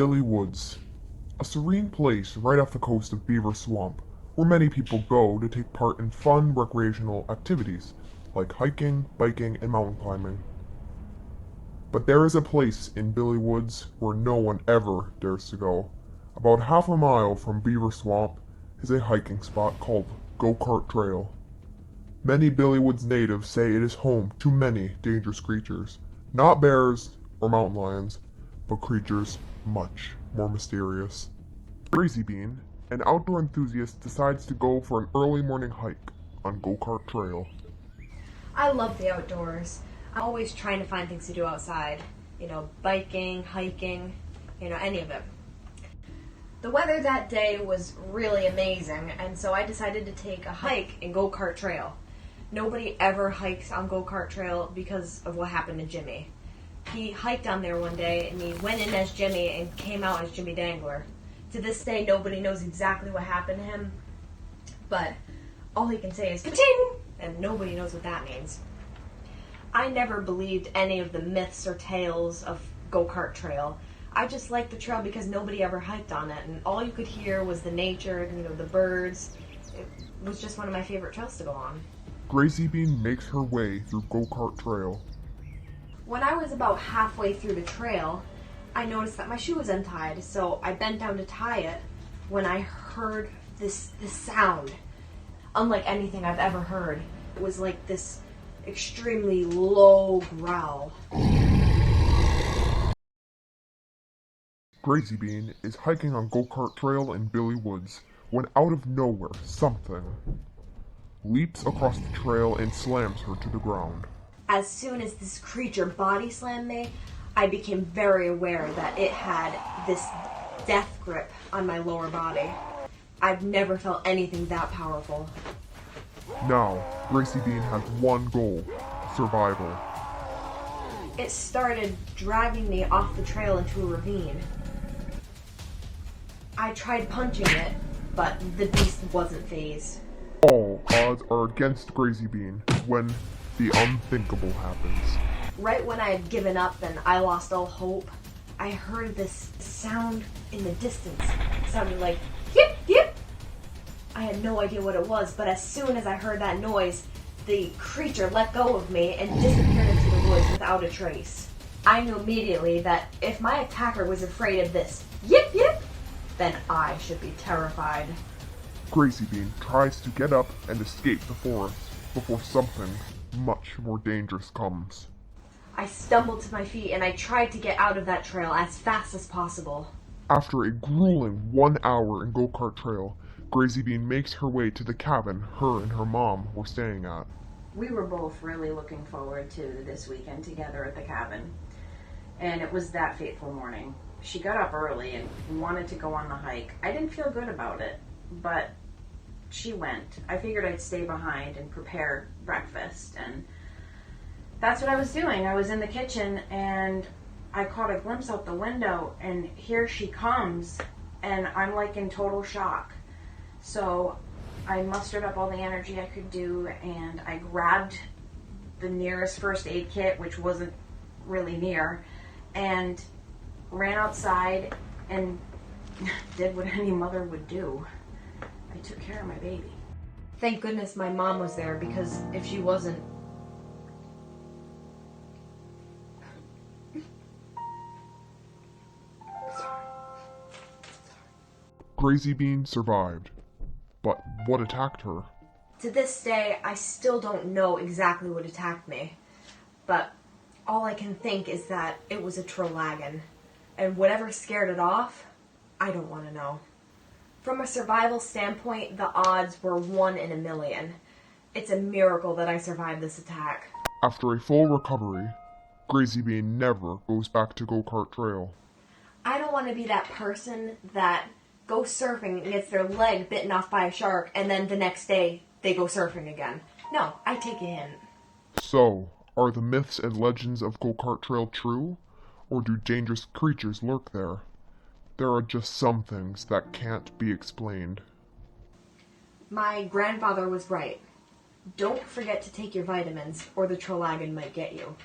Billy Woods, a serene place right off the coast of Beaver Swamp, where many people go to take part in fun recreational activities like hiking, biking, and mountain climbing. But there is a place in Billy Woods where no one ever dares to go. About half a mile from Beaver Swamp is a hiking spot called Go-Kart Trail. Many Billy Woods natives say it is home to many dangerous creatures, not bears or mountain lions, but creatures much more mysterious. Grazy Bean, an outdoor enthusiast, decides to go for an early morning hike on Go-Kart Trail. I love the outdoors. I'm always trying to find things to do outside. Biking, hiking, any of it. The weather that day was really amazing, and so I decided to take a hike in Go-Kart Trail. Nobody ever hikes on Go-Kart Trail because of what happened to Jimmy. He hiked on there one day, and he went in as Jimmy and came out as Jimmy Dangler. To this day, nobody knows exactly what happened to him, but all he can say is ka-ting, and nobody knows what that means. I never believed any of the myths or tales of Go-Kart Trail. I just liked the trail because nobody ever hiked on it, and all you could hear was the nature, the birds. It was just one of my favorite trails to go on. Grazy Bean makes her way through Go-Kart Trail. When I was about halfway through the trail, I noticed that my shoe was untied, so I bent down to tie it when I heard this sound. Unlike anything I've ever heard. It was like this extremely low growl. Grazy Bean is hiking on Go-Kart Trail in Billy Woods when out of nowhere something leaps across the trail and slams her to the ground. As soon as this creature body slammed me, I became very aware that it had this death grip on my lower body. I've never felt anything that powerful. Now, Grazy Bean has one goal: survival. It started dragging me off the trail into a ravine. I tried punching it, but the beast wasn't fazed. All odds are against Grazy Bean when the unthinkable happens. Right when I had given up and I lost all hope, I heard this sound in the distance. It sounded like, yip, yip. I had no idea what it was, but as soon as I heard that noise, the creature let go of me and disappeared into the woods without a trace. I knew immediately that if my attacker was afraid of this yip yip, then I should be terrified. Grazy Bean tries to get up and escape the forest before something much more dangerous comes. I stumbled to my feet and I tried to get out of that trail as fast as possible. After a grueling 1 hour in Go-Kart Trail, Grazy Bean makes her way to the cabin her and her mom were staying at. We were both really looking forward to this weekend together at the cabin. And it was that fateful morning. She got up early and wanted to go on the hike. I didn't feel good about it, but she went. I figured I'd stay behind and prepare breakfast, and that's what I was doing. I was in the kitchen and I caught a glimpse out the window, and here she comes, and I'm like in total shock. So I mustered up all the energy I could do, and I grabbed the nearest first aid kit, which wasn't really near, and ran outside and did what any mother would do. I took care of my baby. Thank goodness my mom was there, because if she wasn't, Grazy Bean survived, but what attacked her? to this day, I still don't know exactly what attacked me. But all I can think is that it was a Trolagan. And whatever scared it off, I don't want to know. From a survival standpoint, the odds were 1 in a million. It's a miracle that I survived this attack. After a full recovery, Grazy Bean never goes back to Go-Kart Trail. I don't want to be that person that goes surfing and gets their leg bitten off by a shark, and then the next day they go surfing again. No, I take a hint. So, are the myths and legends of Go-Kart Trail true? Or do dangerous creatures lurk there? There are just some things that can't be explained. My grandfather was right. Don't forget to take your vitamins, or the Trolagan might get you.